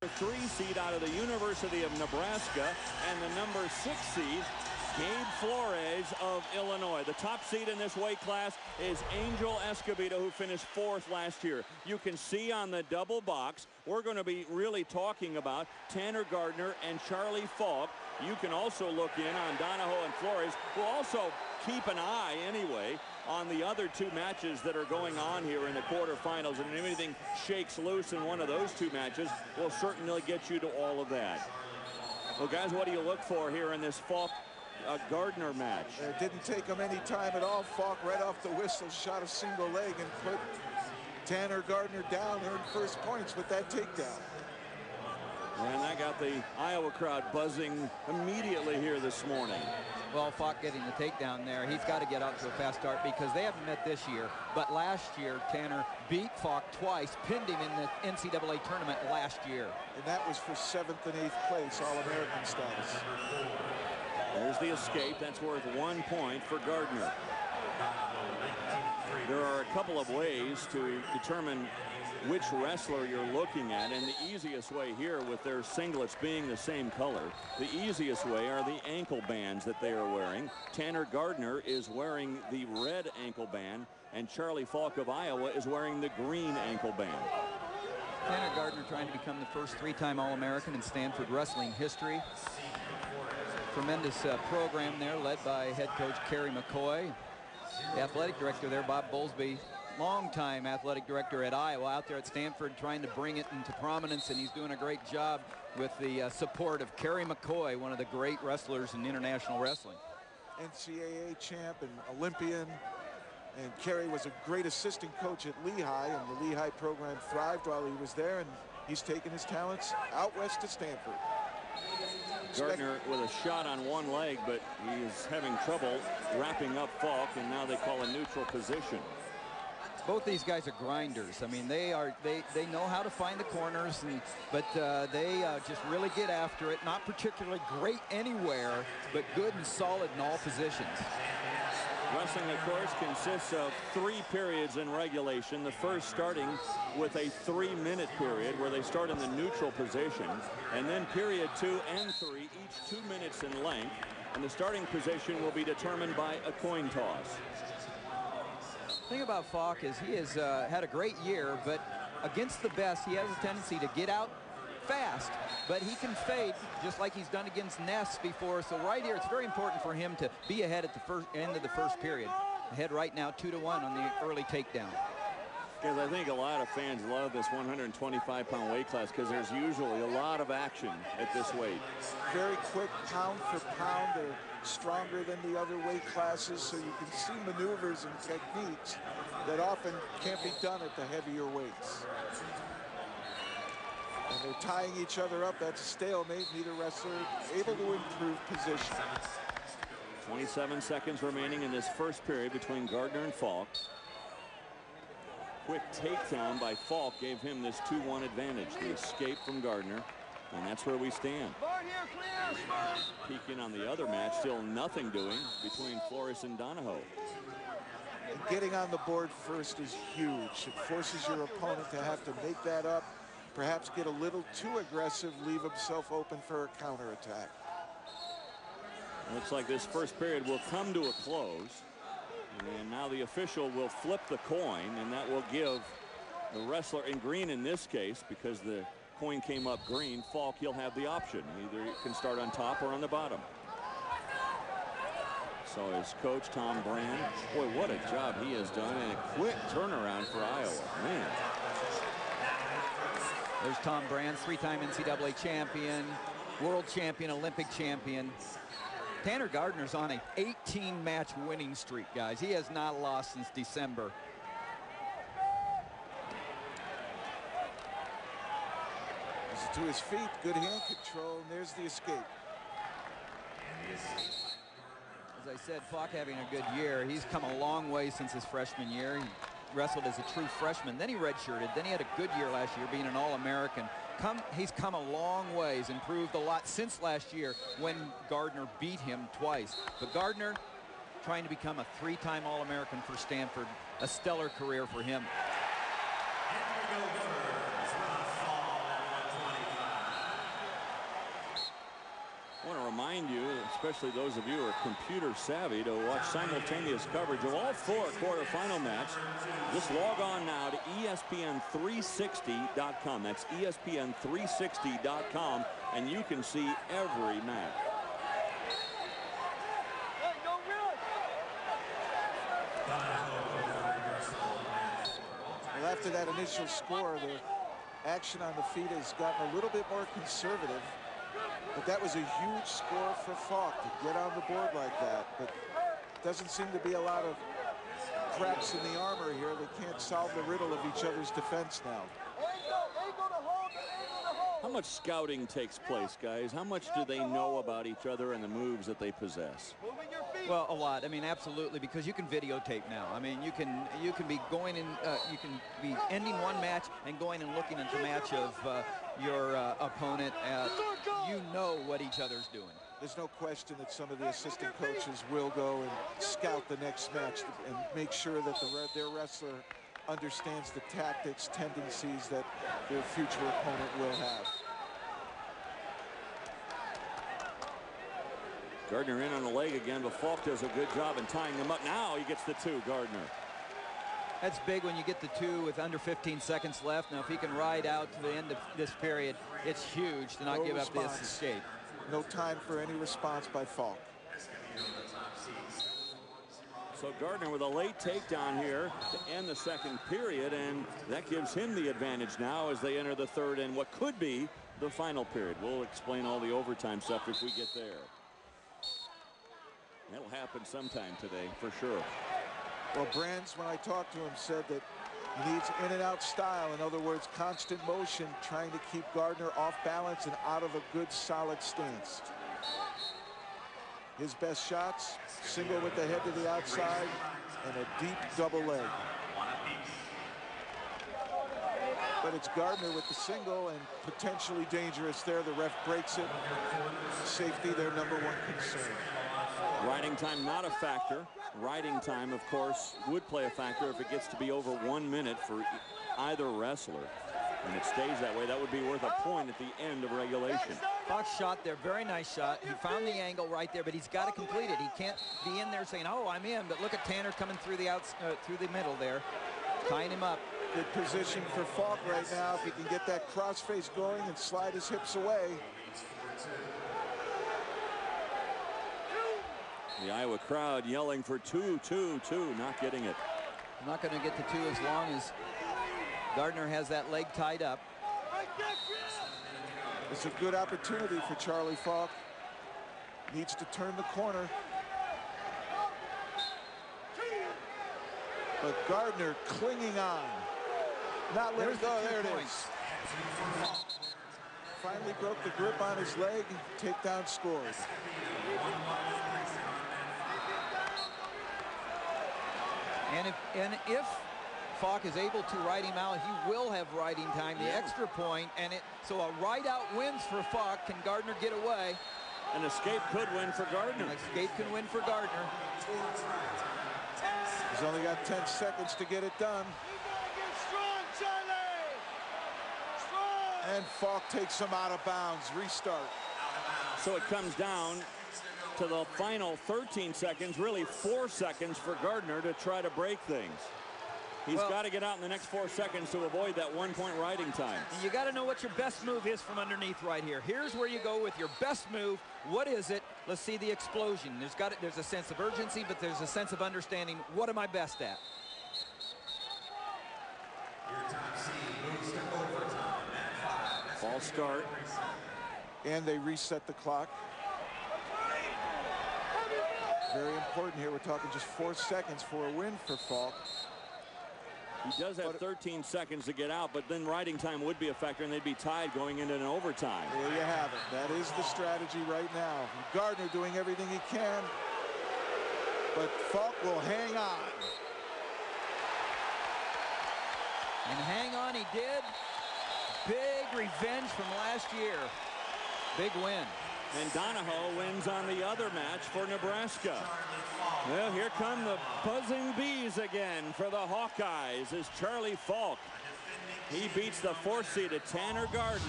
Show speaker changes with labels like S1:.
S1: 3 seed out of the University of Nebraska, and the number 6 seed, Gabe Flores of Illinois. The top seed in this weight class is Angel Escobedo, who finished 4th last year. You can see on the double box, we're going to be really talking about Tanner Gardner and Charlie Falck. You can also look in on Donahoe and Flores. We'll also keep an eye anyway on the other 2 matches that are going on here in the quarterfinals, and if anything shakes loose in one of those 2 matches, we'll certainly get you to all of that. Well, guys, what do you look for here in this Falck-Gardner match?
S2: It didn't take him any time at all. Falck, right off the whistle, shot a single leg and put Tanner Gardner down, earned first points with that takedown.
S1: And that got the Iowa crowd buzzing immediately here this morning.
S3: Well, Falck getting the takedown there. He's got to get out to a fast start because they haven't met this year. But last year, Tanner beat Falck twice, pinned him in the NCAA tournament last year. And that was for 7th and 8th place, All-American status.
S1: There's the escape. That's worth 1 point for Gardner. There are a couple of ways to determine which wrestler you're looking at, and the easiest way here, with their singlets being the same color, the easiest way are the ankle bands that they are wearing. Tanner Gardner is wearing the red ankle band, and Charlie Falck of Iowa is wearing the green ankle band.
S3: Tanner Gardner trying to become the first 3-time All-American in Stanford wrestling history. Tremendous program there, led by head coach Kerry McCoy. The athletic director there, Bob Bowlesby, longtime athletic director at Iowa, out there at Stanford trying to bring it into prominence, and he's doing a great job with the support of Kerry McCoy, one of the great wrestlers in international wrestling.
S2: NCAA champ and Olympian, and Kerry was a great assistant coach at Lehigh, and the Lehigh program thrived while he was there, and he's taken his talents out west to Stanford.
S1: Gardner with a shot on one leg, but he's having trouble wrapping up Falck, and now they call a neutral position.
S3: Both these guys are grinders. I mean, they know how to find the corners, but they just really get after it. Not particularly great anywhere, but good and solid in all positions.
S1: Wrestling, of course, consists of 3 periods in regulation. The first starting with a 3-minute period where they start in the neutral position, and then period 2 and 3, each 2 minutes in length, and the starting position will be determined by a coin toss.
S3: The thing about Falck is he has had a great year, but against the best, he has a tendency to get out fast, but he can fade just like he's done against Ness before. So right here, it's very important for him to be ahead at the end of the first period. Ahead right now, 2-1 on the early takedown.
S1: Because I think a lot of fans love this 125-pound weight class because there's usually a lot of action at this weight.
S2: Very quick pound for pound. They're stronger than the other weight classes, so you can see maneuvers and techniques that often can't be done at the heavier weights. And they're tying each other up. That's a stalemate. Neither wrestler able to improve position.
S1: 27 seconds remaining in this first period between Gardner and Falck. Quick takedown by Falck gave him this 2-1 advantage. The escape from Gardner, and that's where we stand. Peeking on the other match, still nothing doing between Flores and Donahoe.
S2: And getting on the board first is huge. It forces your opponent to have to make that up, perhaps get a little too aggressive, leave himself open for a counterattack.
S1: Looks like this first period will come to a close. And now the official will flip the coin, and that will give the wrestler in green in this case, because the coin came up green, Falck, he'll have the option. Either he can start on top or on the bottom. So his coach, Tom Brand, boy, what a job he has done, and a quick turnaround for Iowa. Man.
S3: There's Tom Brand, 3-time NCAA champion, world champion, Olympic champion. Tanner Gardner's on an 18-match winning streak, guys. He has not lost since December.
S2: He's to his feet, good hand control, and there's the escape.
S3: As I said, Falck having a good year. He's come a long way since his freshman year. He wrestled as a true freshman. Then he redshirted. Then he had a good year last year, being an All-American. He's come a long ways, improved a lot since last year when Gardner beat him twice. But Gardner trying to become a 3-time All-American for Stanford, a stellar career for him.
S1: remind you, especially those of you who are computer savvy, to watch simultaneous coverage of all 4 quarterfinal matches. Just log on now to ESPN360.com. That's ESPN360.com, and you can see every match.
S2: Well, after that initial score, the action on the feet has gotten a little bit more conservative. But that was a huge score for Falck to get on the board like that. But doesn't seem to be a lot of cracks in the armor here. They can't solve the riddle of each other's defense now.
S1: How much scouting takes place, guys? How much do they know about each other and the moves that they possess?
S3: Well, a lot. I mean, absolutely, because you can videotape now. I mean, you can be going in, you can be ending one match and going and looking at the match of your opponent. You know what each other's doing.
S2: There's no question that some of the assistant coaches will go and scout the next match and make sure that their wrestler understands the tactics, tendencies that their future opponent will have.
S1: Gardner in on the leg again, but Falck does a good job in tying them up. Now he gets the 2, Gardner.
S3: That's big when you get the 2 with under 15 seconds left. Now, if he can ride out to the end of this period, it's huge to not give up this escape.
S2: No time for any response by Falck.
S1: So Gardner with a late takedown here to end the 2nd period, and that gives him the advantage now as they enter the 3rd and what could be the final period. We'll explain all the overtime stuff if we get there. That'll happen sometime today, for sure.
S2: Well, Brands, when I talked to him, said that he needs in and out style. In other words, constant motion, trying to keep Gardner off balance and out of a good, solid stance. His best shots, single with the head to the outside and a deep double leg. But it's Gardner with the single and potentially dangerous there. The ref breaks it. Safety, their #1 concern.
S1: Riding time not a factor. Riding time, of course, would play a factor if it gets to be over 1 minute for either wrestler. And it stays that way. That would be worth a point at the end of regulation.
S3: Falck's shot there, very nice shot. He found the angle right there, but he's got to complete it. He can't be in there saying, "Oh, I'm in." But look at Tanner coming through the through the middle there, tying him up.
S2: Good position for Falck right now. If he can get that crossface going and slide his hips away.
S1: The Iowa crowd yelling for 2, 2, 2, not getting it.
S3: Not going to get the 2 as long as Gardner has that leg tied up.
S2: It's a good opportunity for Charlie Falck. Needs to turn the corner. But Gardner clinging on. Not letting go. There it is. Finally broke the grip on his leg. Takedown scores.
S3: And if Falck is able to ride him out, he will have riding time, the extra point, and so a ride out wins for Falck. Can Gardner get away?
S1: An escape could win for Gardner.
S3: An escape can win for Gardner.
S2: He's only got 10 seconds to get it done. And Falck takes him out of bounds. Restart.
S1: So it comes down to the final 13 seconds, really 4 seconds for Gardner to try to break things. He's got to get out in the next 4 seconds to avoid that 1-point riding time.
S3: You got to know what your best move is from underneath right here. Here's where you go with your best move. What is it? Let's see the explosion. There's a sense of urgency, but there's a sense of understanding. What am I best at?
S1: False start.
S2: And they reset the clock. Very important here. We're talking just 4 seconds for a win for Falck.
S1: He does have 13 seconds to get out, but then riding time would be a factor, and they'd be tied going into an overtime.
S2: There you have it. That is the strategy right now. Gardner doing everything he can, but Falck will hang on.
S3: And hang on he did. Big revenge from last year. Big win.
S1: And Donahoe wins on the other match for Nebraska. Well, here come the buzzing bees again for the Hawkeyes as Charlie Falck. He beats the 4th seeded Tanner Gardner.